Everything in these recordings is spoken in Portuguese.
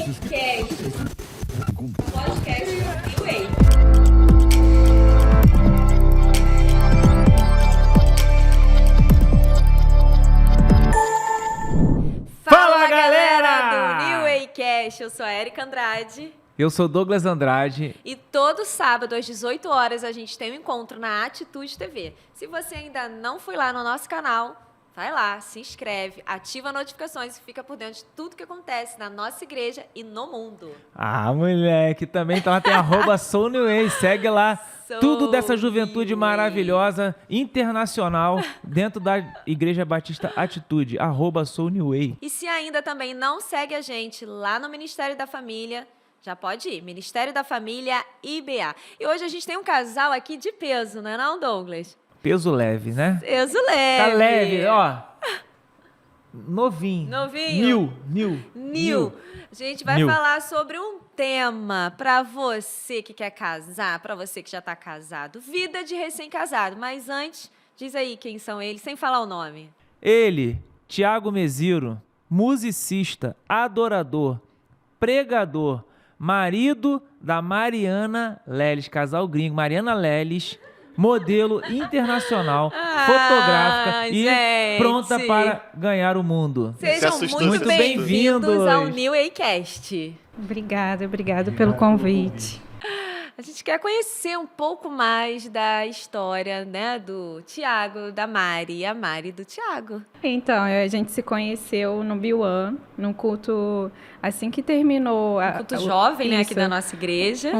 Wakecast, podcast New Way. Fala, galera do New Wakecast, eu sou a Erika Andrade. Eu sou Douglas Andrade. E todo sábado, às 18 horas, a gente tem um encontro na Atitude TV. Se você ainda não foi lá no nosso canal, vai lá, se inscreve, ativa as notificações e fica por dentro de tudo que acontece na nossa igreja e no mundo. Ah, moleque, também então tem @SouNewWay, segue lá. Tudo dessa juventude maravilhosa, internacional, dentro da Igreja Batista Atitude, @SouNewWay. E se ainda também não segue a gente lá no Ministério da Família, já pode ir, Ministério da Família IBA. E hoje a gente tem um casal aqui de peso, não é não, Douglas? Peso leve, né? Peso leve. Tá leve, ó. Novinho. Novinho. New. A gente vai falar sobre um tema para você que quer casar, para você que já tá casado. Vida de recém-casado. Mas antes, diz aí quem são eles, sem falar o nome. Ele, Thiago Meziro, musicista, adorador, pregador, marido da Mariana Leles, casal gringo, Mariana Leles, modelo internacional, fotográfica e gente, pronta para ganhar o mundo. Sejam muito Muito bem-vindos bem-vindos ao New Wakecast. Obrigado pelo convite. A gente quer conhecer um pouco mais da história, né, do Thiago, da Mari, e a Mari do Thiago. Então, a gente se conheceu no Biuan, num culto, assim que terminou... Um culto jovem, né, aqui da nossa igreja.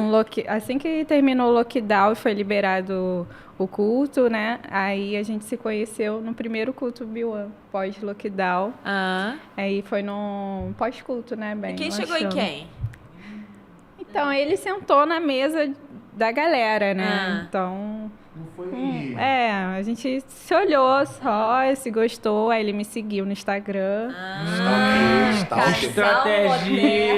Assim que terminou o lockdown e foi liberado o culto, né, aí a gente se conheceu no primeiro culto Biuan, pós-lockdown. Aí foi no pós-culto, né, bem. E quem chegou em quem? Então, ele sentou na mesa da galera, né? Então... Não foi... a gente se olhou só, se gostou, aí ele me seguiu no Instagram.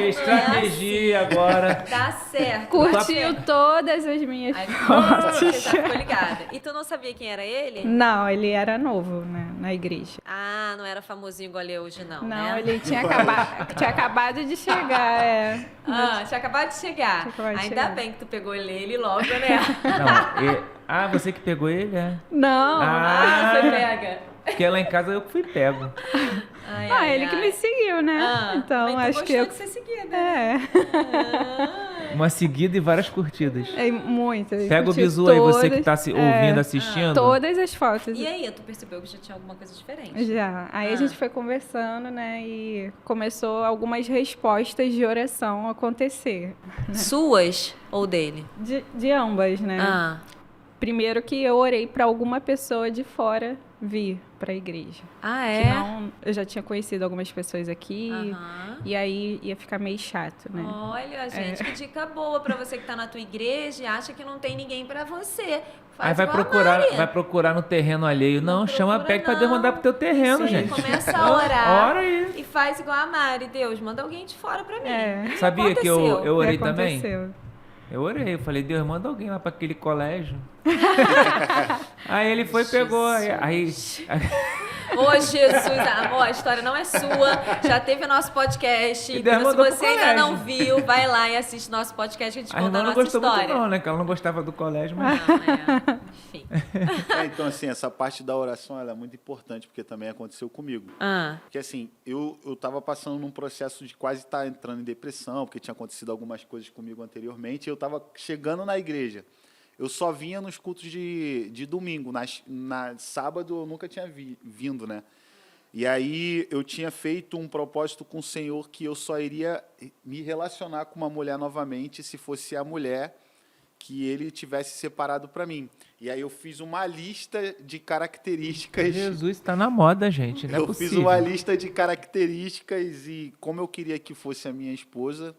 Estratégia agora. Tá certo. Curtiu todas as minhas Aí, fotos. você já ficou ligada. E tu não sabia quem era ele? Não, ele era novo, né, na igreja. Ah, não era famosinho igual ele hoje, não, Não, né? ele tinha acabado de chegar, Tinha acabado de chegar. Tinha acabado de Ainda chegar. bem que tu pegou ele logo, né? Não, você que pegou ele, é? Não, Você pega. Porque lá em casa eu que fui pego. ele que me seguiu, né? Então, mas tu acho que eu... gostou de ser seguida, né? Uma seguida e várias curtidas. Muitas. Pega o curti bizu aí, você que todas. tá ouvindo, assistindo. Todas as fotos. E aí, tu percebeu que já tinha alguma coisa diferente? Já. Aí a gente foi conversando, né? E começou algumas respostas de oração a acontecer. Suas ou dele? De ambas, né? Primeiro que eu orei para alguma pessoa de fora vir para a igreja. É? Eu já tinha conhecido algumas pessoas aqui. E aí ia ficar meio chato, né? Olha, gente, que dica boa para você que tá na tua igreja e acha que não tem ninguém para você. Aí vai procurar no terreno alheio. Não, chama a PEC pra Deus mandar pro teu terreno, gente. Começa a orar. Ora aí. E faz igual a Mari. Deus, manda alguém de fora para mim. Sabia que eu orei também? Aconteceu. Eu orei, eu falei, Deus, manda alguém lá para aquele colégio. Aí ele foi e pegou. Aí... Ô, Jesus, amor, a história não é sua. Já teve nosso podcast. Então, se você ainda não viu, vai lá e assiste nosso podcast que a gente conta a nossa não gostou história. muito não, né? Que ela não gostava do colégio, mas... Enfim. Então, assim, essa parte da oração ela é muito importante, porque também aconteceu comigo. Porque, assim, eu tava passando num processo de quase estar entrando em depressão, porque tinha acontecido algumas coisas comigo anteriormente, e eu tava chegando na igreja. Eu só vinha nos cultos de domingo. Na sábado eu nunca tinha vindo, né? E aí eu tinha feito um propósito com o Senhor que eu só iria me relacionar com uma mulher novamente se fosse a mulher que ele tivesse separado para mim. E aí eu fiz uma lista de características... Jesus está na moda, gente, não é possível. Eu fiz uma lista de características e como eu queria que fosse a minha esposa.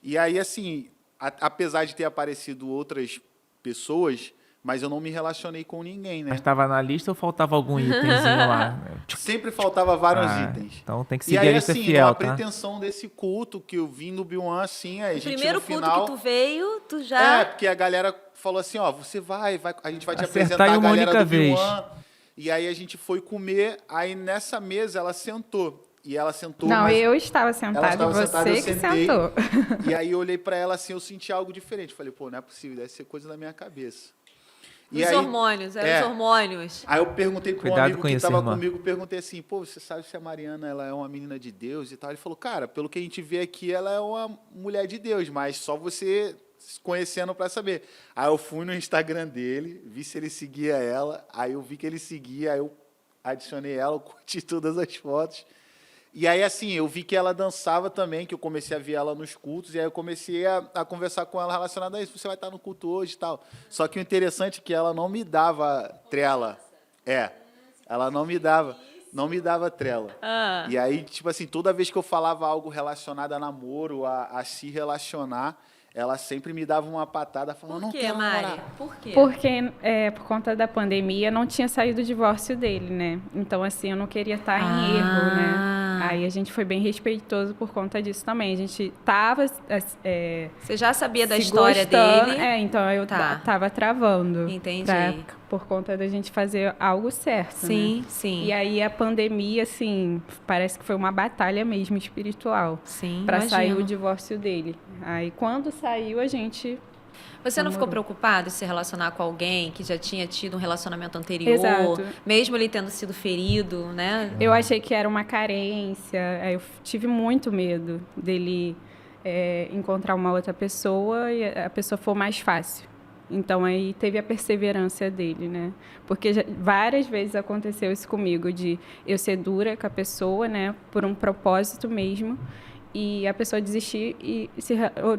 E aí, assim, apesar de ter aparecido outras pessoas, mas eu não me relacionei com ninguém, né? Mas estava na lista ou faltava algum itemzinho lá? Sempre faltava vários itens. Então tem que seguir a lista assim, fiel, a tá? pretensão desse culto que eu vim no Biuan, assim, a gente primeiro no final... culto que tu veio, tu já... porque a galera falou assim, você vai, a gente vai te Acertar apresentar em a uma galera única do vez. Biuan. E aí a gente foi comer, aí nessa mesa ela sentou. e ela sentou. Não, mas eu estava sentada e você que sentou. E aí eu olhei pra ela assim, eu senti algo diferente. Falei, pô, não é possível, deve ser coisa da minha cabeça. Os hormônios, eram os hormônios. Aí eu perguntei para um amigo que estava comigo, perguntei assim, pô, você sabe se a Mariana ela é uma menina de Deus e tal? Ele falou, cara, pelo que a gente vê aqui, ela é uma mulher de Deus, mas só você conhecendo para saber. Aí eu fui no Instagram dele, vi se ele seguia ela, aí eu vi que ele seguia, aí eu adicionei ela, eu curti todas as fotos. E aí, assim, eu vi que ela dançava também, que eu comecei a ver ela nos cultos, e aí eu comecei a conversar com ela relacionada a isso. Você vai estar no culto hoje e tal. Só que o interessante é que ela não me dava trela. Ela não me dava trela. E aí, tipo assim, toda vez que eu falava algo relacionado a namoro, a se relacionar, ela sempre me dava uma patada falando, não quero namorar. Por quê? Porque por conta da pandemia não tinha saído o divórcio dele, né? Então, assim, eu não queria estar em erro, né? Aí a gente foi bem respeitoso por conta disso também. A gente tava... Você já sabia da história dele? Então eu tava travando. Entendi. Por conta da gente fazer algo certo, sim, né? Sim. E aí a pandemia, assim, parece que foi uma batalha mesmo espiritual. Sim, para sair o divórcio dele. Aí quando saiu, a gente... Você não ficou preocupado em se relacionar com alguém que já tinha tido um relacionamento anterior? Exato. Mesmo ele tendo sido ferido, né? Eu achei que era uma carência. Eu tive muito medo dele encontrar uma outra pessoa e a pessoa for mais fácil. Então, aí teve a perseverança dele, né? Porque várias vezes aconteceu isso comigo, de eu ser dura com a pessoa, né? Por um propósito mesmo. E a pessoa desistir e,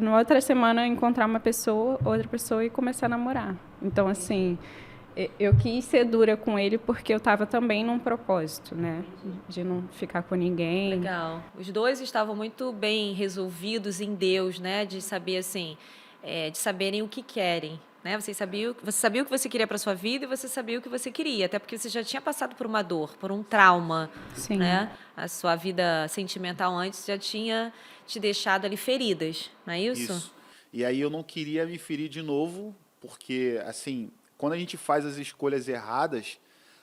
na outra semana, encontrar outra pessoa e começar a namorar. Então, assim, eu quis ser dura com ele porque eu estava também num propósito, né? De não ficar com ninguém. Legal. Os dois estavam muito bem resolvidos em Deus, né? De saber, assim, de saberem o que querem. Né? Você sabia o que você queria para sua vida e você sabia o que você queria, até porque você já tinha passado por uma dor, por um trauma. Sim. Né? A sua vida sentimental antes já tinha te deixado ali feridas, não é isso? Isso. E aí eu não queria me ferir de novo, porque, assim, quando a gente faz as escolhas erradas,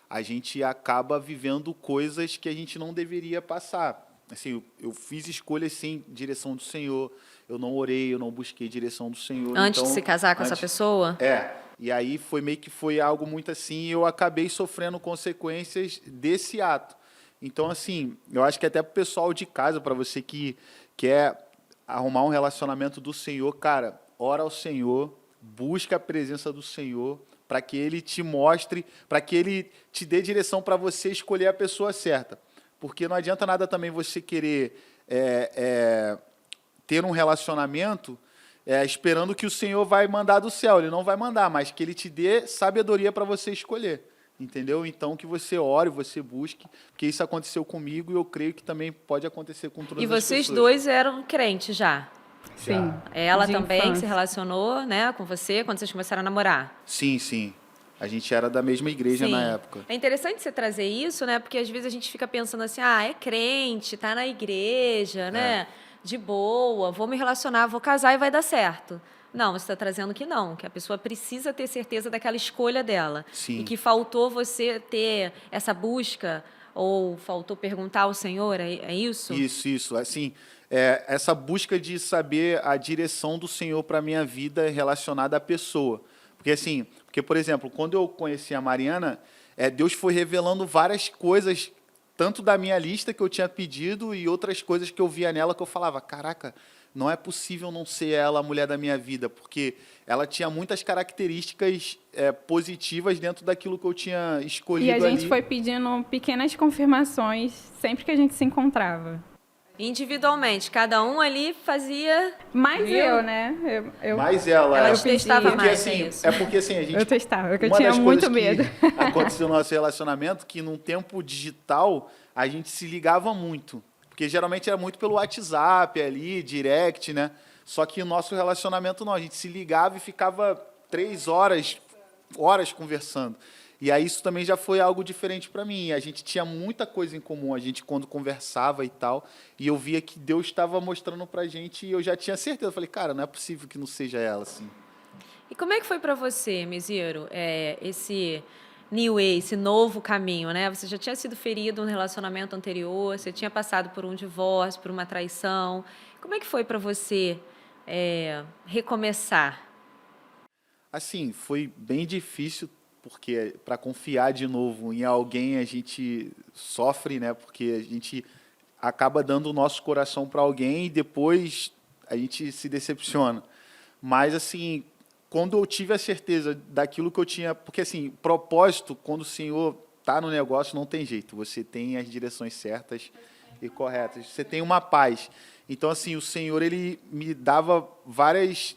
a gente acaba vivendo coisas que a gente não deveria passar. Assim, eu fiz escolhas sem direção do Senhor, eu não orei, eu não busquei direção do Senhor. Antes de se casar com essa pessoa? E aí foi algo muito assim, e eu acabei sofrendo consequências desse ato. Então, assim, eu acho que até para o pessoal de casa, para você que quer arrumar um relacionamento do Senhor, cara, ora ao Senhor, busca a presença do Senhor, para que Ele te mostre, para que Ele te dê direção para você escolher a pessoa certa. Porque não adianta nada também você querer ter um relacionamento esperando que o Senhor vai mandar do céu. Ele não vai mandar, mas que Ele te dê sabedoria para você escolher. Entendeu? Então, que você ore, você busque, porque isso aconteceu comigo e eu creio que também pode acontecer com todas as pessoas. E vocês dois eram crentes já? Sim. Ela também se relacionou, né, com você quando vocês começaram a namorar? Sim, sim. A gente era da mesma igreja na época. É interessante você trazer isso, né? Porque às vezes a gente fica pensando assim, é crente, tá na igreja, né? De boa, vou me relacionar, vou casar e vai dar certo. Não, você está trazendo que não, que a pessoa precisa ter certeza daquela escolha dela. Sim. E que faltou você ter essa busca, ou faltou perguntar ao Senhor, é isso? Isso. Assim, essa busca de saber a direção do Senhor para a minha vida relacionada à pessoa. Porque, por exemplo, quando eu conheci a Mariana, Deus foi revelando várias coisas, tanto da minha lista que eu tinha pedido e outras coisas que eu via nela que eu falava, caraca, não é possível não ser ela a mulher da minha vida, porque ela tinha muitas características positivas dentro daquilo que eu tinha escolhido ali. E a gente foi pedindo pequenas confirmações sempre que a gente se encontrava. Individualmente, cada um ali fazia... Mais eu, né? Mais ela. Ela te testava porque, mais, assim, isso. Porque assim, a gente... Eu testava, porque eu tinha muito medo. Aconteceu no nosso relacionamento que num tempo digital a gente se ligava muito. Porque geralmente era muito pelo WhatsApp ali, direct, né? Só que o nosso relacionamento não, a gente se ligava e ficava 3 horas conversando. E aí isso também já foi algo diferente para mim. A gente tinha muita coisa em comum, a gente quando conversava e tal, e eu via que Deus estava mostrando pra gente e eu já tinha certeza. Eu falei, cara, não é possível que não seja ela, assim. E como é que foi para você, Miziro, New Way, esse novo caminho, né? Você já tinha sido ferido no relacionamento anterior, você tinha passado por um divórcio, por uma traição. Como é que foi para você recomeçar? Assim, foi bem difícil, porque para confiar de novo em alguém a gente sofre, né? Porque a gente acaba dando o nosso coração para alguém e depois a gente se decepciona. Mas, assim, quando eu tive a certeza daquilo que eu tinha... Porque, assim, propósito, quando o Senhor está no negócio, não tem jeito. Você tem as direções certas e corretas. Você tem uma paz. Então, assim, o Senhor, ele me dava várias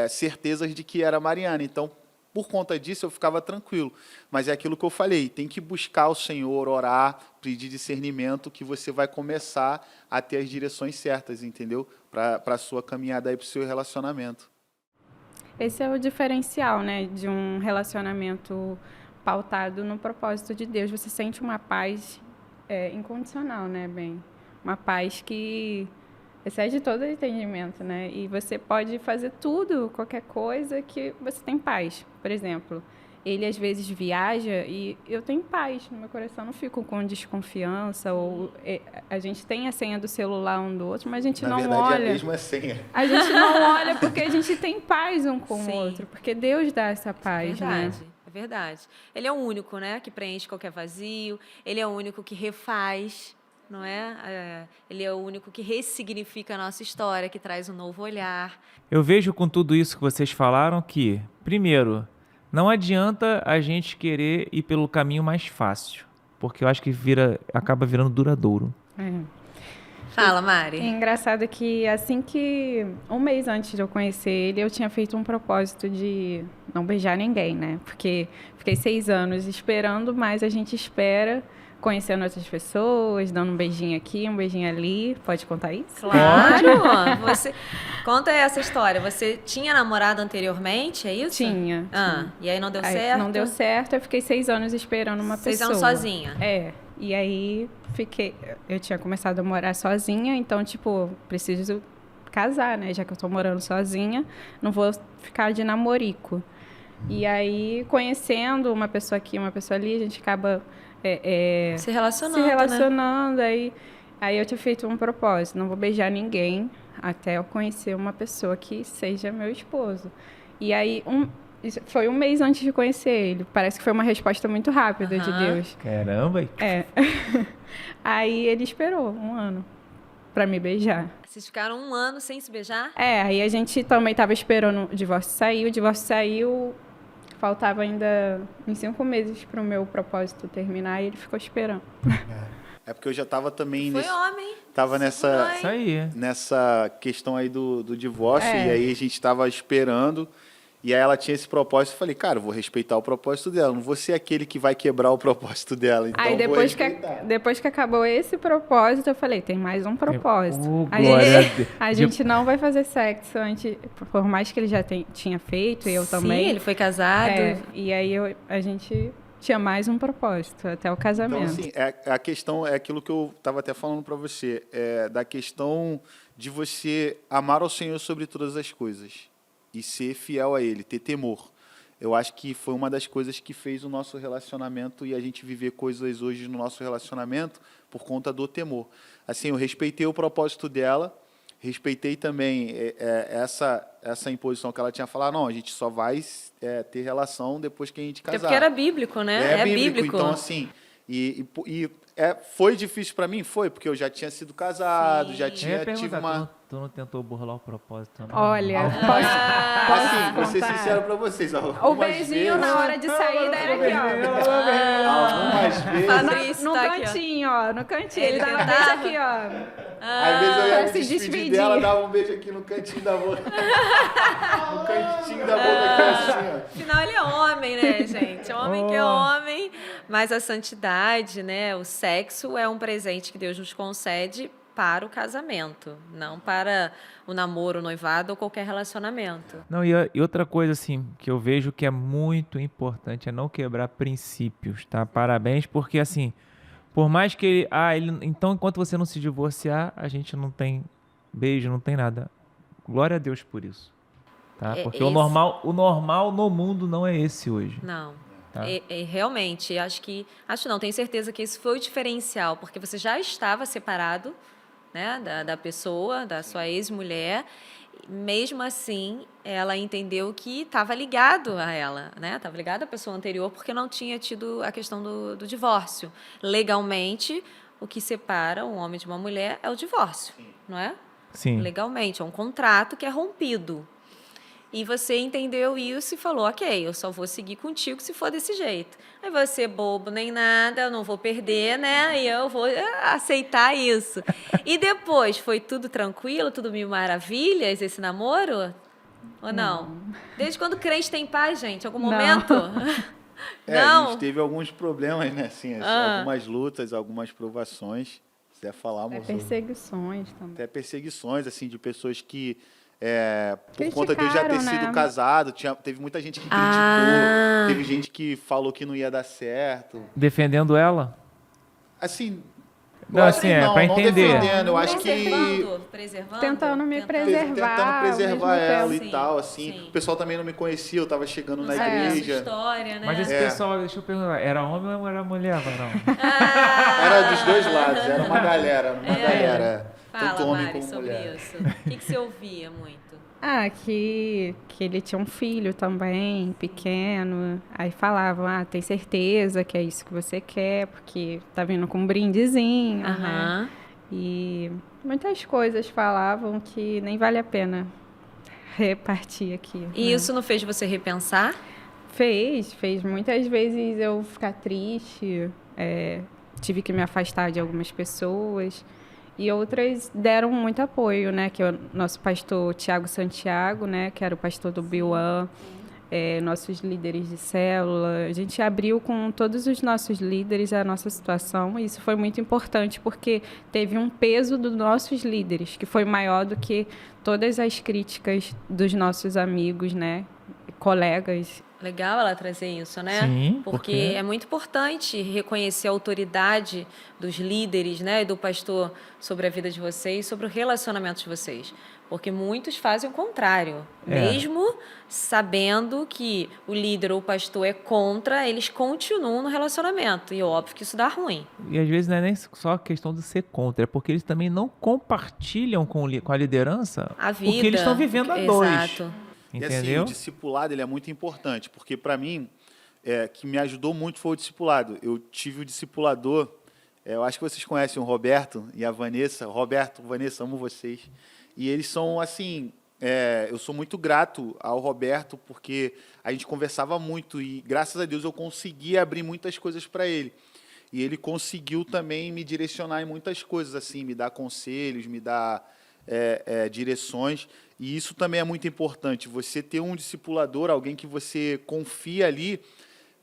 certezas de que era Mariana. Então, por conta disso, eu ficava tranquilo. Mas é aquilo que eu falei, tem que buscar o Senhor, orar, pedir discernimento, que você vai começar a ter as direções certas, entendeu? Para a sua caminhada aí, para o seu relacionamento. Esse é o diferencial, né, de um relacionamento pautado no propósito de Deus. Você sente uma paz incondicional, né, bem? Uma paz que excede todo entendimento, né? E você pode fazer tudo, qualquer coisa, que você tem paz. Por exemplo, ele às vezes viaja e eu tenho paz no meu coração, não fico com desconfiança, ou a gente tem a senha do celular um do outro, mas a gente não olha. Na verdade, é a mesma senha. A gente não olha porque a gente tem paz um com o outro, porque Deus dá essa paz, né? É verdade. Ele é o único, né, que preenche qualquer vazio, ele é o único que refaz, não é? Ele é o único que ressignifica a nossa história, que traz um novo olhar. Eu vejo com tudo isso que vocês falaram que, primeiro, não adianta a gente querer ir pelo caminho mais fácil, porque eu acho que acaba virando duradouro. Fala, Mari. É engraçado que assim que um mês antes de eu conhecer ele, eu tinha feito um propósito de não beijar ninguém, né? Porque fiquei 6 anos esperando, mas a gente espera, conhecendo outras pessoas, dando um beijinho aqui, um beijinho ali. Pode contar isso? Claro! Você conta essa história. Você tinha namorado anteriormente, é isso? Tinha. E aí não deu certo? Não deu certo, eu fiquei 6 anos esperando uma pessoa. 6 anos sozinha? E aí eu tinha começado a morar sozinha, então, tipo, preciso casar, né? Já que eu tô morando sozinha, não vou ficar de namorico. E aí, conhecendo uma pessoa aqui, uma pessoa ali, a gente acaba se relacionando, né? Aí eu tinha feito um propósito, não vou beijar ninguém até eu conhecer uma pessoa que seja meu esposo. E aí, foi um mês antes de conhecer ele. Parece que foi uma resposta muito rápida de Deus. Caramba! Aí ele esperou 1 ano pra me beijar. Vocês ficaram 1 ano sem se beijar? Aí a gente também tava esperando o divórcio saiu, faltava ainda uns 5 meses pro meu propósito terminar e ele ficou esperando. É porque eu já tava também... Homem. Tava nessa questão aí do divórcio, e aí a gente tava esperando... E aí ela tinha esse propósito, eu falei, cara, eu vou respeitar o propósito dela, não vou ser aquele que vai quebrar o propósito dela, então aí depois que acabou esse propósito, eu falei, tem mais um propósito. A gente não vai fazer sexo antes, por mais que ele já tinha feito, e eu também. Sim, ele foi casado. E aí a gente tinha mais um propósito, até o casamento. Então, assim, a questão é aquilo que eu estava até falando para você, da questão de você amar ao Senhor sobre todas as coisas. E ser fiel a Ele, ter temor. Eu acho que foi uma das coisas que fez o nosso relacionamento e a gente viver coisas hoje no nosso relacionamento por conta do temor. Assim, eu respeitei o propósito dela, respeitei também essa imposição que ela tinha falado, não, a gente só vai ter relação depois que a gente casar. Porque era bíblico, né? É bíblico. Então, assim, foi difícil para mim? Foi, porque eu já tinha sido casado, já tive uma... Tu não tentou burlar o propósito, não? Olha, assim, vou ser sincero pra vocês. O beijinho na hora de saída era aqui, ó. Algumas vezes... No cantinho, ó. No cantinho. Ele dava um beijo aqui, ó. Às vezes eu ia me despedir dela, dava um beijo aqui no cantinho da boca. No cantinho da boca aqui, assim, ó. Afinal, ele é homem, né, gente? Homem que é homem. Mas a santidade, né? O sexo é um presente que Deus nos concede para o casamento, não para o namoro, o noivado ou qualquer relacionamento. Não, e outra coisa assim que eu vejo que é muito importante é não quebrar princípios, tá? Parabéns, porque assim, por mais que então enquanto você não se divorciar, a gente não tem beijo, não tem nada. Glória a Deus por isso, tá? Porque o normal no mundo não é esse hoje. Não. Realmente, tenho certeza que esse foi o diferencial, porque você já estava separado, né, da pessoa, da sua ex-mulher. Mesmo assim, ela entendeu que estava ligado a ela, né? Estava ligado à pessoa anterior, porque não tinha tido a questão do divórcio. Legalmente, o que separa um homem de uma mulher é o divórcio, não é? Sim. Legalmente, é um contrato que é rompido. E você entendeu isso e falou, ok, eu só vou seguir contigo se for desse jeito. Aí você, bobo nem nada, eu não vou perder, né? E eu vou aceitar isso. E depois, foi tudo tranquilo, tudo mil maravilhas, esse namoro? Ou não? Desde quando crente tem paz, gente? Algum momento? Não. A gente teve alguns problemas, né? Assim, algumas lutas, algumas provações. Se quiser falar, amor. Perseguições também. Até perseguições, assim, de pessoas que... por conta de eu já ter sido casado, teve muita gente que criticou, teve gente que falou que não ia dar certo. Defendendo ela? Assim, não, assim, pra entender. Não defendendo, eu acho preservando, tentando me preservar. Tentando preservar ela tempo. e tal, assim. Sim. O pessoal também não me conhecia, eu tava chegando na igreja. igreja. História, né? Mas esse pessoal, deixa eu perguntar, era homem ou era mulher, Varão? Era dos dois lados, era uma galera. Fala, tanto homem Mari, como sobre mulher. isso. O que você ouvia muito? Que ele tinha um filho também, pequeno. Aí falavam, tem certeza que é isso que você quer, porque tá vindo com um brindezinho, né? E muitas coisas falavam que nem vale a pena repartir aqui. E isso não fez você repensar? Fez muitas vezes eu ficar triste, tive que me afastar de algumas pessoas. E outras deram muito apoio, né? Que é o nosso pastor Tiago Santiago, né? Que era o pastor do Biuan, nossos líderes de célula. A gente abriu com todos os nossos líderes a nossa situação. E isso foi muito importante, porque teve um peso dos nossos líderes, que foi maior do que todas as críticas dos nossos amigos, né? Colegas. Legal ela trazer isso, né? Sim, porque é muito importante reconhecer a autoridade dos líderes, né, e do pastor sobre a vida de vocês, sobre o relacionamento de vocês. Porque muitos fazem o contrário. Mesmo sabendo que o líder ou o pastor é contra, eles continuam no relacionamento. E é óbvio que isso dá ruim. E às vezes não é nem só a questão de ser contra, é porque eles também não compartilham com a liderança a vida, o que eles estão vivendo a dois. Exato. Entendeu? E assim, o discipulado ele é muito importante, porque para mim, que me ajudou muito foi o discipulado. Eu tive o discipulador, eu acho que vocês conhecem o Roberto e a Vanessa. Roberto, Vanessa, amo vocês. E eles são, assim, eu sou muito grato ao Roberto, porque a gente conversava muito e, graças a Deus, eu consegui abrir muitas coisas para ele. E ele conseguiu também me direcionar em muitas coisas, assim, me dar conselhos, me dar direções. E isso também é muito importante, você ter um discipulador, alguém que você confia ali,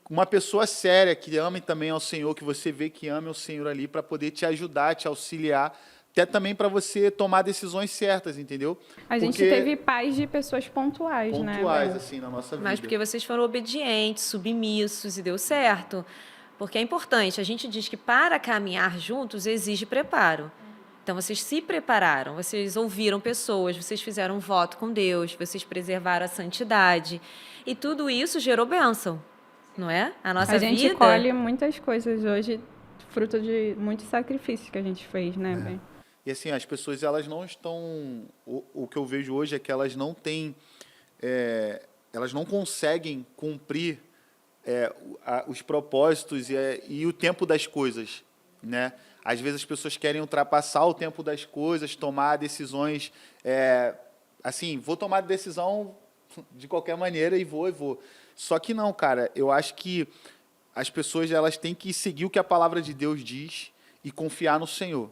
uma pessoa séria, que ame também ao Senhor, que você vê que ame ao Senhor ali, para poder te ajudar, te auxiliar, até também para você tomar decisões certas, entendeu? A gente teve paz de pessoas pontuais, né? Pontuais, assim, na nossa vida. Mas porque vocês foram obedientes, submissos, e deu certo. Porque é importante, a gente diz que para caminhar juntos exige preparo. Então, vocês se prepararam, vocês ouviram pessoas, vocês fizeram um voto com Deus, vocês preservaram a santidade. E tudo isso gerou bênção, não é? A nossa vida... A gente colhe muitas coisas hoje, fruto de muitos sacrifícios que a gente fez, né, Ben? E assim, as pessoas, elas não estão... O que eu vejo hoje é que elas não têm... elas não conseguem cumprir os propósitos e o tempo das coisas, né? Às vezes as pessoas querem ultrapassar o tempo das coisas, tomar decisões... assim, vou tomar decisão de qualquer maneira e vou. Só que não, cara. Eu acho que as pessoas, elas têm que seguir o que a palavra de Deus diz e confiar no Senhor,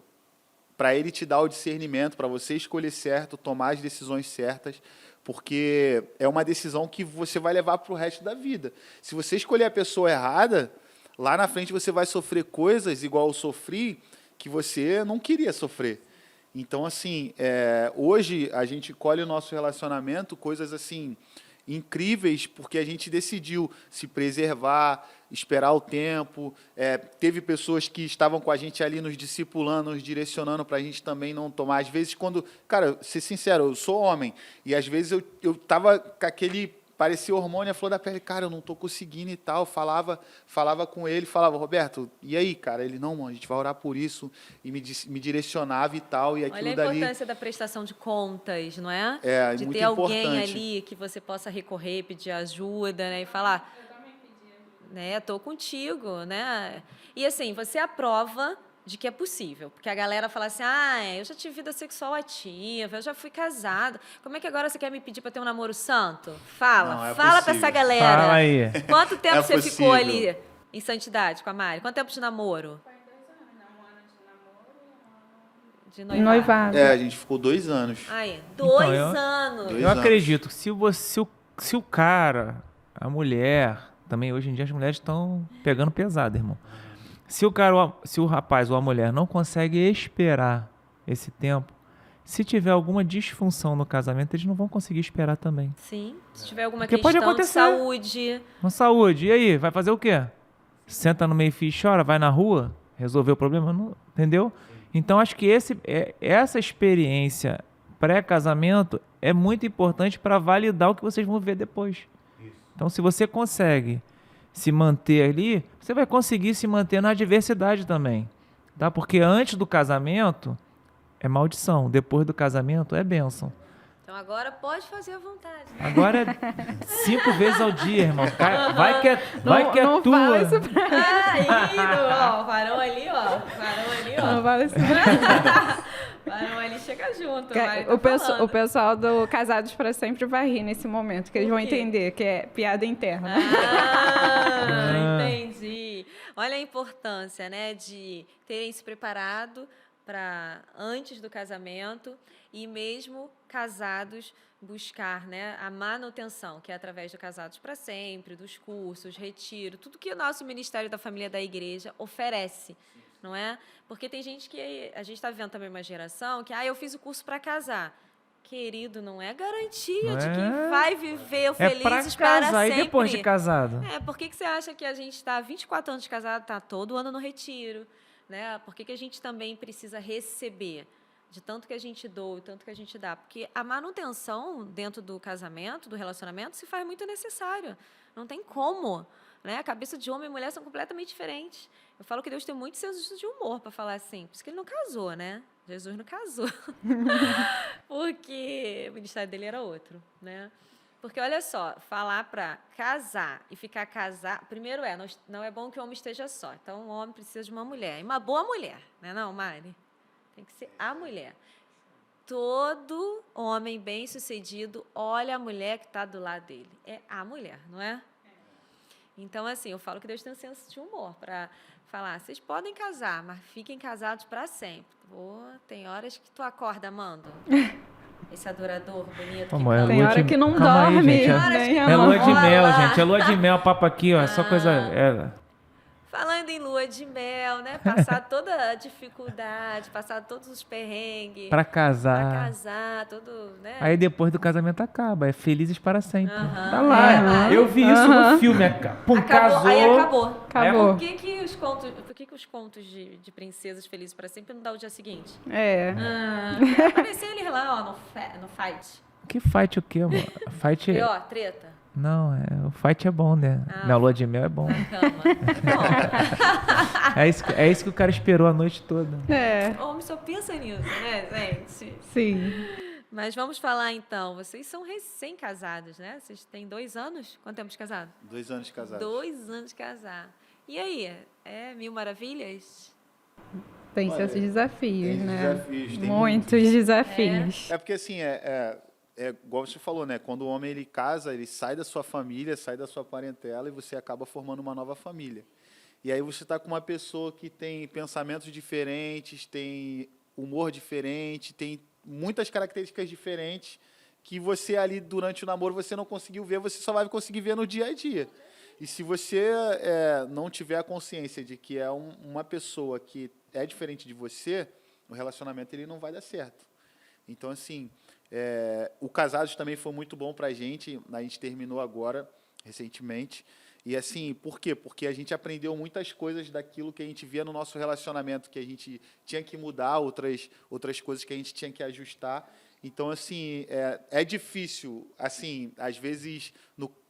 para Ele te dar o discernimento, para você escolher certo, tomar as decisões certas, porque é uma decisão que você vai levar para o resto da vida. Se você escolher a pessoa errada... lá na frente você vai sofrer coisas igual eu sofri, que você não queria sofrer. Então, assim, hoje a gente colhe o nosso relacionamento, coisas assim incríveis, porque a gente decidiu se preservar, esperar o tempo. Teve pessoas que estavam com a gente ali nos discipulando, nos direcionando para a gente também não tomar. Às vezes, quando... Cara, ser sincero, eu sou homem, e às vezes eu estava com aquele parecia hormônio, a flor da pele, cara, eu não tô conseguindo e tal. Falava com ele, falava, Roberto, e aí, cara? Ele, não, mano, a gente vai orar por isso. E me direcionava e tal. E aquilo Olha a importância da prestação de contas, não é? De muito ter alguém importante. ali que você possa recorrer, pedir ajuda, né? E falar, né, tô contigo, né? E assim, você aprova de que é possível. Porque a galera fala assim, eu já tive vida sexual ativa, eu já fui casado. Como é que agora você quer me pedir para ter um namoro santo? Fala para essa galera. Fala aí. Quanto tempo você ficou ali em santidade com a Mari? Quanto tempo de namoro? Foi 2 anos, né? 1 ano de namoro. De noivado. Noivado. A gente ficou 2 anos. Aí, 2 anos. Eu acredito que se o cara, a mulher, também hoje em dia as mulheres estão pegando pesado, irmão. Se o rapaz ou a mulher não consegue esperar esse tempo, se tiver alguma disfunção no casamento, eles não vão conseguir esperar também. Sim, se tiver alguma Porque pode questão de acontecer. saúde. Na saúde, e aí? Vai fazer o quê? Senta no meio-fio e chora? Vai na rua? Resolver o problema? Não, entendeu? Então, acho que essa experiência pré-casamento é muito importante para validar o que vocês vão ver depois. Então, se você consegue se manter ali, você vai conseguir se manter na adversidade também. Tá? Porque antes do casamento é maldição, depois do casamento é bênção. Então agora pode fazer à vontade. Né? Agora é 5 vezes ao dia, irmão. Vai que é Não tua. fala isso pra Ó, parou ali, ó. Não fala isso pra Parou ali, chega junto. O pessoal do Casados para Sempre vai rir nesse momento, que eles vão entender que é piada interna. Entendi. Olha a importância, né, de terem se preparado para antes do casamento e mesmo casados buscar, né, a manutenção, que é através do Casados para Sempre, dos cursos, retiro, tudo que o nosso Ministério da Família da Igreja oferece, não é? Porque tem gente que, a gente está vendo também uma geração que, eu fiz o curso para casar. Querido, não é garantia de que vai viver felizes para casar sempre. E depois de casado? Por que você acha que a gente está 24 anos de casado, está todo ano no retiro? Né? Por que a gente também precisa receber de tanto que a gente doa e tanto que a gente dá? Porque a manutenção dentro do casamento, do relacionamento, se faz muito necessário. Não tem como. Né? A cabeça de homem e mulher são completamente diferentes. Eu falo que Deus tem muito senso de humor para falar assim. Por isso que ele não casou, né? Jesus não casou. Porque o ministério dele era outro, né? Porque, olha só, falar para casar e ficar casado... Primeiro não é bom que o homem esteja só. Então, o homem precisa de uma mulher. E uma boa mulher, né não, Mari? Tem que ser a mulher. Todo homem bem-sucedido olha a mulher que está do lado dele. É a mulher, não é? Então, assim, eu falo que Deus tem um senso de humor para falar, vocês podem casar, mas fiquem casados para sempre. Tem horas que tu acorda amando. Esse adorador bonito. Tem hora que não dorme. Aí, gente, é lua de mel, gente. É lua de mel, papo aqui, ó. É só coisa... Falando em lua de mel, né? Passar toda a dificuldade, passar todos os perrengues. Pra casar, tudo, né? Aí depois do casamento acaba. É felizes para sempre. Tá lá. Eu vi isso no filme. Casou. Aí acabou. Acabou. Por que os contos de princesas felizes para sempre não dá o dia seguinte? Apareceu ele lá, ó, no fight. Que fight o quê, amor? Fight... E, ó, treta. Não, o fight é bom, né? Na lua de mel é bom. É isso que o cara esperou a noite toda. O homem só pensa nisso, né, gente? Sim. Mas vamos falar, então. Vocês são recém-casados, né? Vocês têm 2 anos? Quanto tempo de casado? 2 anos de casado. 2 anos de casado. E aí? É 1000 maravilhas? Tem seus desafios, né? Desafios, muitos desafios. É porque, assim, igual você falou, né? Quando o homem ele casa, ele sai da sua família, sai da sua parentela e você acaba formando uma nova família. E aí você está com uma pessoa que tem pensamentos diferentes, tem humor diferente, tem muitas características diferentes que você ali durante o namoro você não conseguiu ver, você só vai conseguir ver no dia a dia. E se você não tiver a consciência de que é uma pessoa que é diferente de você, o relacionamento ele não vai dar certo. Então, assim, o Casados também foi muito bom para a gente terminou agora, recentemente. E, assim, por quê? Porque a gente aprendeu muitas coisas daquilo que a gente via no nosso relacionamento, que a gente tinha que mudar, outras coisas que a gente tinha que ajustar. Então, assim, é difícil, assim, às vezes,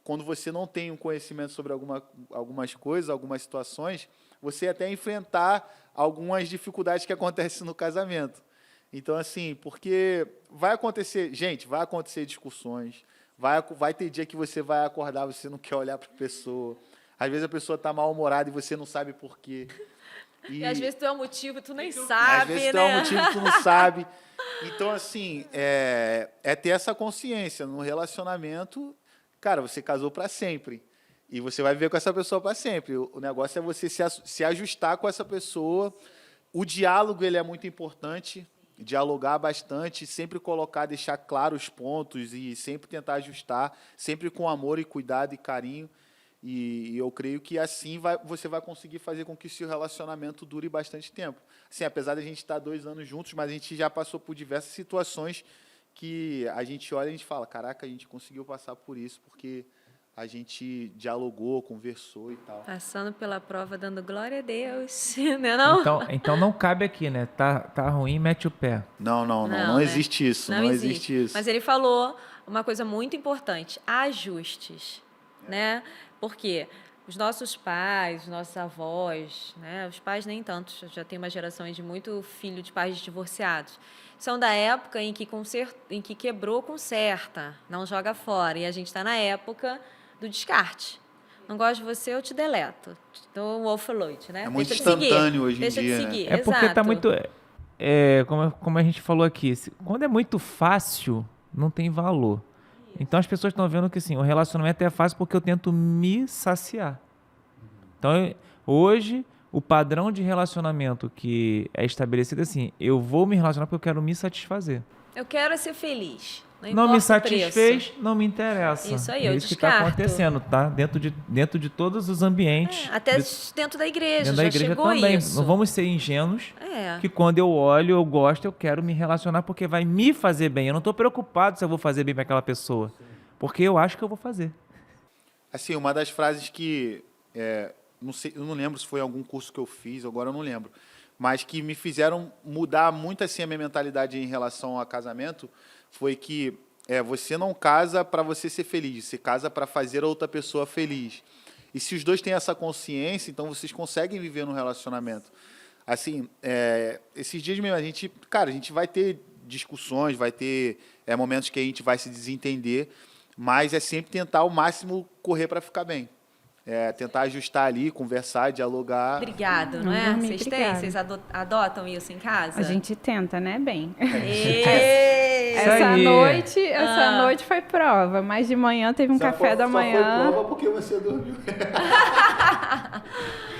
quando você não tem um conhecimento sobre algumas coisas, algumas situações, você até enfrentar algumas dificuldades que acontecem no casamento. Então, assim, porque vai acontecer discussões, vai ter dia que você vai acordar, você não quer olhar para a pessoa, às vezes a pessoa está mal-humorada e você não sabe por quê. E às vezes tu é um motivo, tu nem sabe, às vezes né? tu é um motivo, tu não sabe. Então, assim, é ter essa consciência. No relacionamento, cara, você casou para sempre. E você vai viver com essa pessoa para sempre. O negócio é você se ajustar com essa pessoa. O diálogo, ele é muito importante. Dialogar bastante, sempre deixar claros os pontos e sempre tentar ajustar, sempre com amor e cuidado e carinho. E eu creio que assim você vai conseguir fazer com que o seu relacionamento dure bastante tempo. Assim, apesar de a gente estar 2 anos juntos, mas a gente já passou por diversas situações que a gente olha e a gente fala, caraca, a gente conseguiu passar por isso, porque a gente dialogou, conversou e tal. Passando pela prova, dando glória a Deus, né, não? Então não cabe aqui, né? Tá ruim, mete o pé. Não existe isso. Não existe isso. Mas ele falou uma coisa muito importante, ajustes, né? Porque os nossos pais, os nossos avós, né? Os pais nem tanto, já tem uma geração de muito filho de pais divorciados. São da época em que quebrou, conserta, não joga fora. E a gente está na época do descarte. Não gosto de você, eu te deleto. Dou um offload, né? É muito instantâneo hoje em dia. Deixa de seguir, né? É porque tá muito... como a gente falou aqui, quando é muito fácil, não tem valor. Então as pessoas estão vendo que assim, o relacionamento é fácil porque eu tento me saciar. Então hoje o padrão de relacionamento que é estabelecido é assim, eu vou me relacionar porque eu quero me satisfazer. Eu quero ser feliz. Não me satisfez, não me interessa. Isso aí, eu isso que está acontecendo, tá? Dentro de todos os ambientes. Até dentro da igreja, dentro da igreja chegou também. isso. Não vamos ser ingênuos, que quando eu olho, eu gosto, eu quero me relacionar porque vai me fazer bem. Eu não estou preocupado se eu vou fazer bem para aquela pessoa, porque eu acho que eu vou fazer. Assim, uma das frases que, não sei, eu não lembro se foi algum curso que eu fiz, agora eu não lembro, mas que me fizeram mudar muito assim, a minha mentalidade em relação a casamento, foi que você não casa para você ser feliz, você casa para fazer a outra pessoa feliz. E se os dois têm essa consciência, então vocês conseguem viver no relacionamento. Assim, esses dias mesmo, a gente vai ter discussões, vai ter momentos que a gente vai se desentender, mas é sempre tentar ao máximo correr para ficar bem. Tentar ajustar ali, conversar, dialogar. Obrigado, não é? Vocês adotam isso em casa? A gente tenta, né, bem. Essa noite foi prova, mas de manhã teve um café da manhã. Só foi prova porque você dormiu.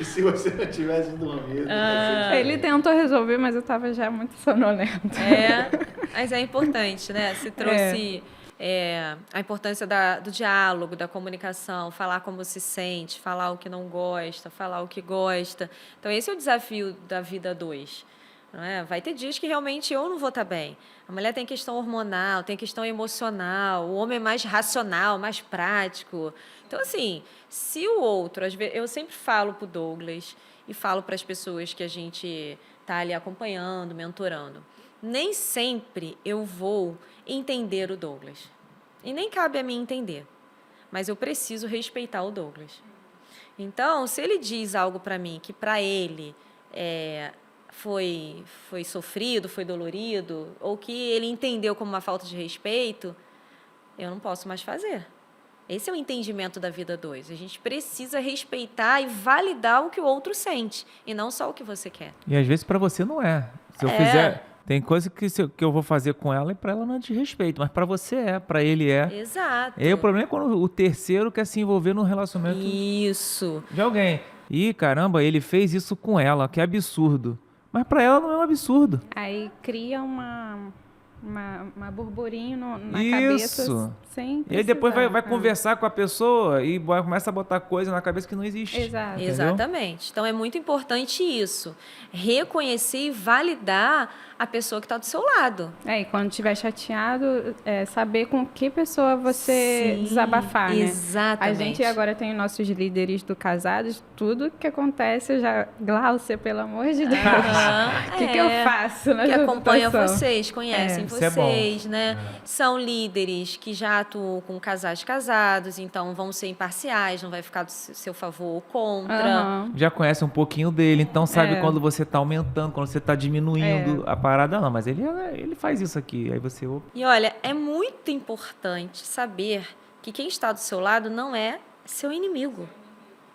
E se você não tivesse dormido... Ele tentou resolver, mas eu estava já muito sonolenta. Mas é importante, né? Se trouxe... a importância do diálogo, da comunicação, falar como se sente, falar o que não gosta, falar o que gosta. Então, esse é o desafio da vida 2. Não é? Vai ter dias que realmente eu não vou estar bem. A mulher tem questão hormonal, tem questão emocional, o homem é mais racional, mais prático. Então, assim, se o outro... Eu sempre falo para o Douglas e falo para as pessoas que a gente está ali acompanhando, mentorando. Nem sempre eu vou entender o Douglas. E nem cabe a mim entender. Mas eu preciso respeitar o Douglas. Então, se ele diz algo para mim que para ele foi sofrido, foi dolorido, ou que ele entendeu como uma falta de respeito, eu não posso mais fazer. Esse é o entendimento da vida 2. A gente precisa respeitar e validar o que o outro sente, e não só o que você quer. E às vezes para você não é. Se eu fizer... Tem coisa que eu vou fazer com ela e para ela não é de respeito, mas para você para ele é. Exato. E aí o problema é quando o terceiro quer se envolver num relacionamento de alguém. Ih, caramba, ele fez isso com ela, que absurdo. Mas para ela não é um absurdo. Aí cria uma burburinho na isso. Cabeça. Sem e aí depois vai conversar com a pessoa e começa a botar coisa na cabeça que não existe. Exato. Exatamente. Então é muito importante isso. Reconhecer e validar a pessoa que está do seu lado. E quando estiver chateado, saber com que pessoa você desabafar, né? Exatamente. A gente agora tem nossos líderes do Casados, tudo que acontece, eu já... Glaucia, pelo amor de Deus. O que eu faço nessa Que acompanha situação? vocês, conhecem vocês. vocês, né? São líderes que já atuam com casais casados, então vão ser imparciais, não vai ficar do seu favor ou contra. Já conhece um pouquinho dele, então sabe quando você tá aumentando, quando você tá diminuindo a parada, não. Mas ele faz isso aqui, aí você... E olha, é muito importante saber que quem está do seu lado não é seu inimigo.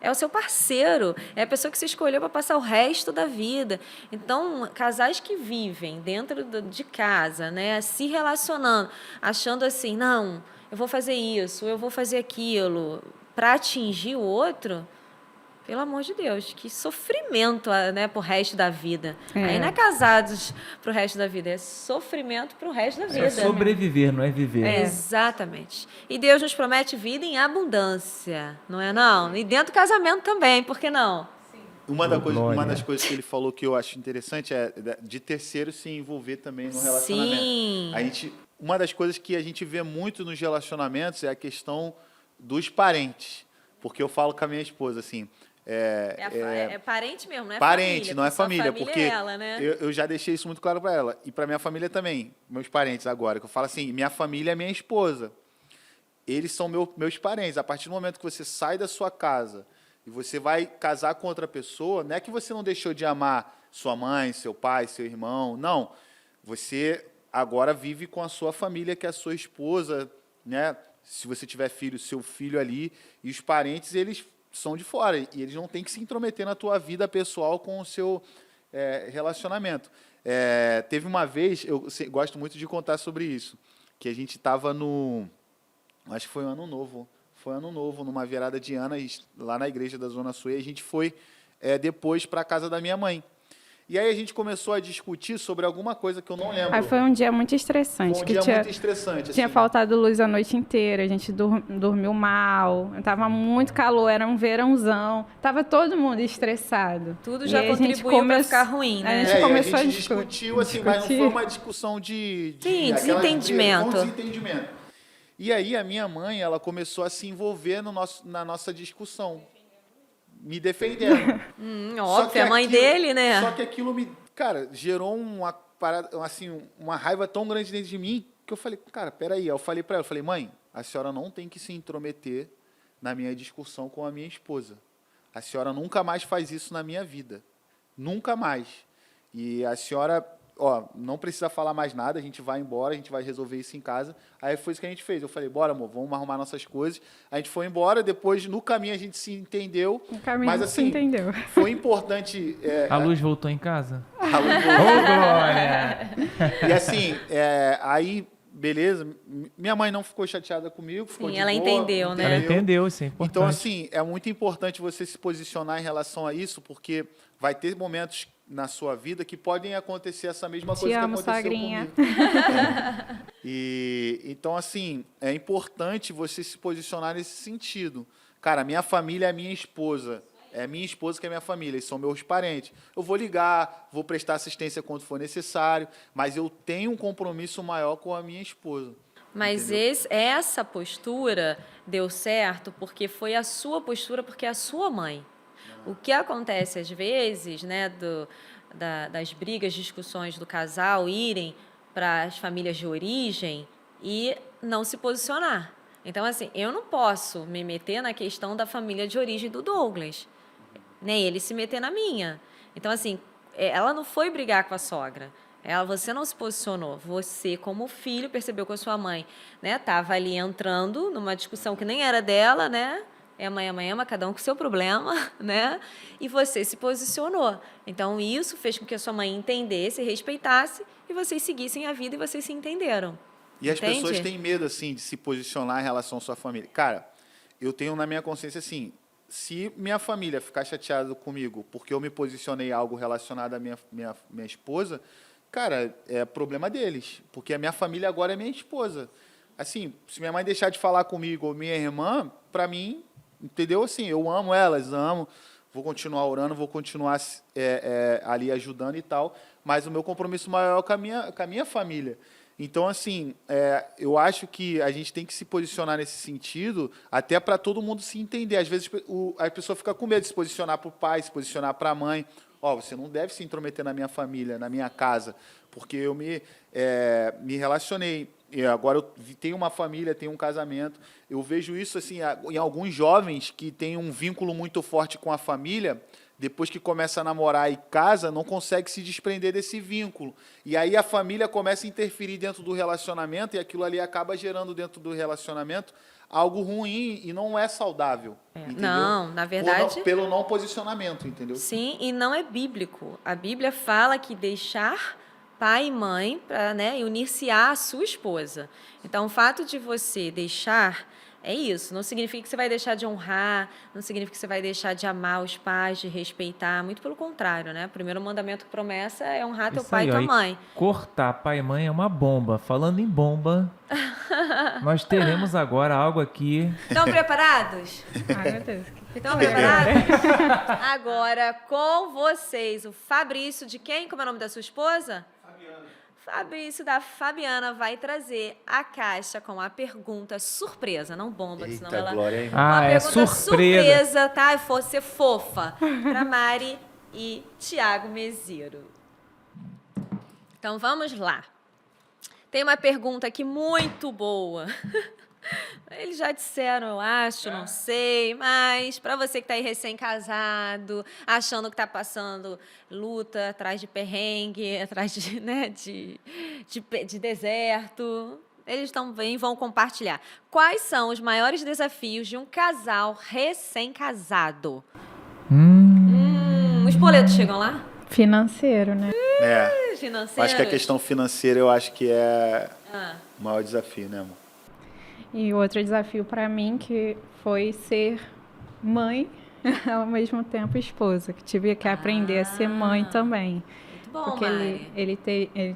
É o seu parceiro, é a pessoa que você escolheu para passar o resto da vida. Então, casais que vivem dentro de casa, né, se relacionando, achando assim, não, eu vou fazer isso, eu vou fazer aquilo, para atingir o outro, pelo amor de Deus, que sofrimento, né, pro resto da vida. Aí não é casados pro resto da vida, é sofrimento pro resto da vida. É sobreviver, não é viver. Exatamente. E Deus nos promete vida em abundância, não é não? E dentro do casamento também, por que não? Uma das coisas que ele falou que eu acho interessante é de terceiro se envolver também no relacionamento. Sim. Uma das coisas que a gente vê muito nos relacionamentos é a questão dos parentes. Porque eu falo com a minha esposa assim... É parente mesmo, não é parente, família. não é família, porque ela, né? eu já deixei isso muito claro para ela. E para minha família também, meus parentes agora. Que eu falo assim, minha família é minha esposa. Eles são meus parentes. A partir do momento que você sai da sua casa e você vai casar com outra pessoa, não é que você não deixou de amar sua mãe, seu pai, seu irmão. Não. Você agora vive com a sua família, que é a sua esposa, né? Se você tiver filho, seu filho ali. E os parentes, eles... são de fora, e eles não têm que se intrometer na tua vida pessoal com o seu relacionamento. Teve uma vez, eu gosto muito de contar sobre isso, que a gente estava acho que foi Ano Novo, numa virada de ano, lá na igreja da Zona Sul, e a gente foi depois para a casa da minha mãe. E aí a gente começou a discutir sobre alguma coisa que eu não lembro. Aí foi um dia muito estressante. Muito estressante. Tinha faltado luz a noite inteira, a gente dormiu mal, tava muito calor, era um verãozão, tava todo mundo estressado. Tudo já contribuiu para ficar ruim, né? A gente discutiu, assim, mas não foi uma discussão de desentendimento. Desentendimento. E aí a minha mãe, ela começou a se envolver na nossa discussão. Me defendendo. Óbvio, é a mãe dele, né? Só que aquilo gerou uma raiva tão grande dentro de mim que eu falei, cara, peraí. Eu falei para ela, mãe, a senhora não tem que se intrometer na minha discussão com a minha esposa. A senhora nunca mais faz isso na minha vida. Nunca mais. E a senhora, não precisa falar mais nada, a gente vai embora, a gente vai resolver isso em casa. Aí foi isso que a gente fez. Eu falei, bora, amor, vamos arrumar nossas coisas. A gente foi embora, depois, no caminho, a gente se entendeu. Mas, assim, se entendeu. foi importante... a luz voltou em casa? A luz voltou. Glória! E assim, aí... Beleza, minha mãe não ficou chateada comigo, ficou de boa, entendeu, né? Ela entendeu, isso é importante. Então, assim, é muito importante você se posicionar em relação a isso, porque vai ter momentos na sua vida que podem acontecer essa mesma coisa que aconteceu sogrinha. comigo. Então, assim, é importante você se posicionar nesse sentido. Cara, minha família é minha esposa. É minha esposa que é minha família, eles são meus parentes. Eu vou ligar, vou prestar assistência quando for necessário, mas eu tenho um compromisso maior com a minha esposa. Mas essa postura deu certo porque foi a sua postura, porque é a sua mãe. O que acontece às vezes, né, das brigas, discussões do casal irem para as famílias de origem e não se posicionar. Então, assim, eu não posso me meter na questão da família de origem do Douglas, nem ele se meter na minha. Então, assim, ela não foi brigar com a sogra. Você não se posicionou. Você, como filho, percebeu que a sua mãe, né, estava ali entrando numa discussão que nem era dela, né? É mãe, cada um com seu problema, né? E você se posicionou. Então, isso fez com que a sua mãe entendesse, respeitasse, e vocês seguissem a vida e vocês se entenderam. E as pessoas têm medo, assim, de se posicionar em relação à sua família. Cara, eu tenho na minha consciência, assim, se minha família ficar chateada comigo porque eu me posicionei algo relacionado à minha esposa, cara, é problema deles. Porque a minha família agora é minha esposa. Assim, se minha mãe deixar de falar comigo ou minha irmã, pra mim, entendeu? Assim, eu amo elas, vou continuar orando, vou continuar ali ajudando e tal, mas o meu compromisso maior é com a minha família. Então, assim, eu acho que a gente tem que se posicionar nesse sentido, até para todo mundo se entender. Às vezes, a pessoa fica com medo de se posicionar para o pai, se posicionar para a mãe, você não deve se intrometer na minha família, na minha casa, porque eu me relacionei. E agora eu tenho uma família, tenho um casamento. Eu vejo isso assim em alguns jovens que têm um vínculo muito forte com a família, depois que começa a namorar e casa, não consegue se desprender desse vínculo. E aí a família começa a interferir dentro do relacionamento e aquilo ali acaba gerando dentro do relacionamento algo ruim e não é saudável. Não, na verdade... Pelo não posicionamento, entendeu? Sim, e não é bíblico. A Bíblia fala que deixar pai e mãe para, né, unir-se à sua esposa. Então, o fato de você deixar é isso. Não significa que você vai deixar de honrar, não significa que você vai deixar de amar os pais, de respeitar. Muito pelo contrário, né? O primeiro mandamento promessa é honrar teu pai e tua mãe. Cortar pai e mãe é uma bomba. Falando em bomba, nós teremos agora algo aqui. Estão preparados? Ai, meu Deus. Estão preparados? Agora, com vocês, o Fabrício, de quem? Como é o nome da sua esposa? Fabrício da Fabiana vai trazer a caixa com a pergunta surpresa, não bomba, Eita, senão ela... Glória, hein? Uma pergunta surpresa, tá? Você fofa, para Mari e Tiago Mesiro. Então, vamos lá. Tem uma pergunta aqui muito boa. Eles já disseram, eu acho, não sei, mas para você que está aí recém-casado, achando que está passando luta atrás de perrengue, atrás de, né, de deserto, eles também vão compartilhar. Quais são os maiores desafios de um casal recém-casado? Os boletos chegam lá? Financeiro, né? Financeiro. Acho que a questão financeira eu acho que é o maior desafio, né, amor? E outro desafio para mim que foi ser mãe ao mesmo tempo esposa, que tive que aprender a ser mãe também. Muito bom, porque Mari. ele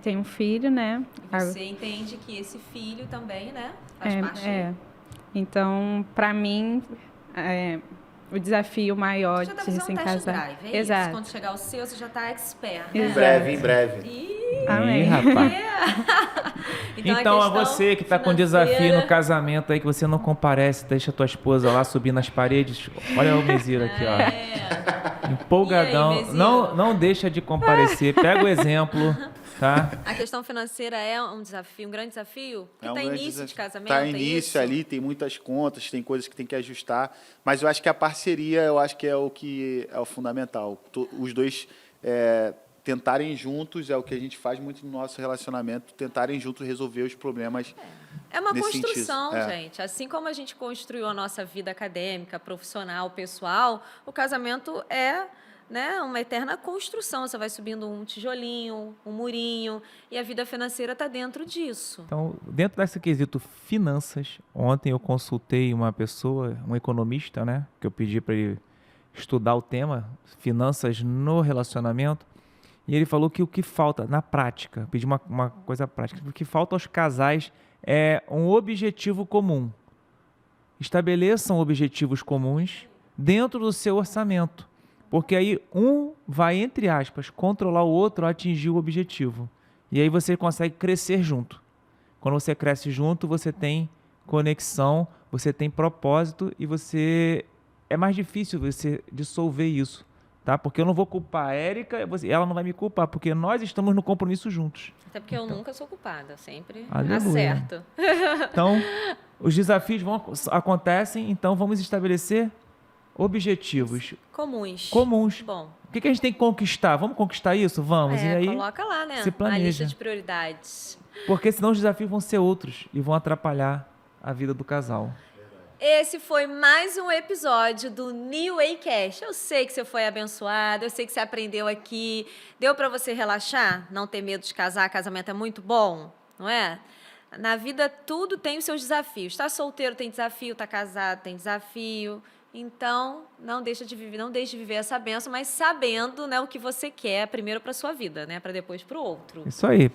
tem um filho, né? E você entende que esse filho também, né, faz parte. Então, para mim, o desafio maior já tá de recém-casar. Exato. Isso. Quando chegar o seu, você já está expert, né? Em breve. Amém. Rapaz. Então, a a você que está com desafio no casamento aí, que você não comparece, deixa a tua esposa lá subir nas paredes. Olha o Mesiro aqui, ó. Empolgadão. E aí, Mesiro? Não deixa de comparecer. Pega o exemplo, tá? A questão financeira é um desafio, um grande desafio? Porque está início de casamento, Está início ali, tem muitas contas, tem coisas que tem que ajustar. Mas eu acho que a parceria, eu acho que é o fundamental. Os dois tentarem juntos, é o que a gente faz muito no nosso relacionamento, tentarem juntos resolver os problemas. É uma nesse construção, sentido. gente. Assim como a gente construiu a nossa vida acadêmica, profissional, pessoal, o casamento é, né, uma eterna construção. Você vai subindo um tijolinho, um murinho, e a vida financeira está dentro disso. Então, dentro desse quesito finanças, ontem eu consultei uma pessoa, um economista, né, que eu pedi para ele estudar o tema, finanças no relacionamento, e ele falou que o que falta na prática, pedi uma coisa prática, o que falta aos casais é um objetivo comum. Estabeleçam objetivos comuns dentro do seu orçamento, porque aí um vai, entre aspas, controlar o outro a atingir o objetivo. E aí você consegue crescer junto. Quando você cresce junto, você tem conexão, você tem propósito e é mais difícil você dissolver isso. Tá? Porque eu não vou culpar a Érica, ela não vai me culpar, porque nós estamos no compromisso juntos. Até porque eu nunca sou culpada, sempre Aleluia. acerto. Então, os desafios acontecem, então vamos estabelecer objetivos comuns. Bom. O que a gente tem que conquistar? Vamos conquistar isso? Vamos. E aí, coloca lá, né? se planeja. A lista de prioridades. Porque senão os desafios vão ser outros e vão atrapalhar a vida do casal. Esse foi mais um episódio do New Way Cash. Eu sei que você foi abençoado, eu sei que você aprendeu aqui. Deu para você relaxar? Não ter medo de casar? Casamento é muito bom, não é? Na vida tudo tem os seus desafios. Tá solteiro tem desafio, tá casado tem desafio. Então, não deixe de viver essa bênção, mas sabendo, né, o que você quer primeiro para sua vida, né, para depois para o outro. Isso aí.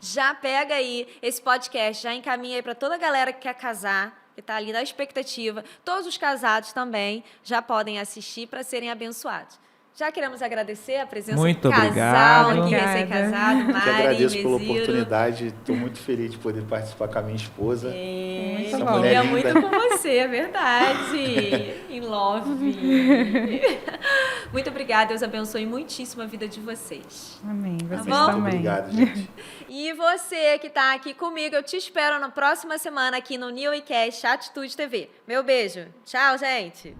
Já pega aí esse podcast, já encaminha aí para toda a galera que quer casar, que está ali na expectativa. Todos os casados também já podem assistir para serem abençoados. Já queremos agradecer a presença muito do casal obrigado. aqui, recém-casado, Eu que Mari, agradeço pela Mesiro. oportunidade. Estou muito feliz de poder participar com a minha esposa. Muito Essa bom. mulher Queria linda. muito com você, é verdade. In love. Muito obrigada, Deus abençoe muitíssimo a vida de vocês. Amém. Vocês bom? também. Obrigado, gente. E você que está aqui comigo, eu te espero na próxima semana aqui no NeoCast Atitude TV. Meu beijo. Tchau, gente.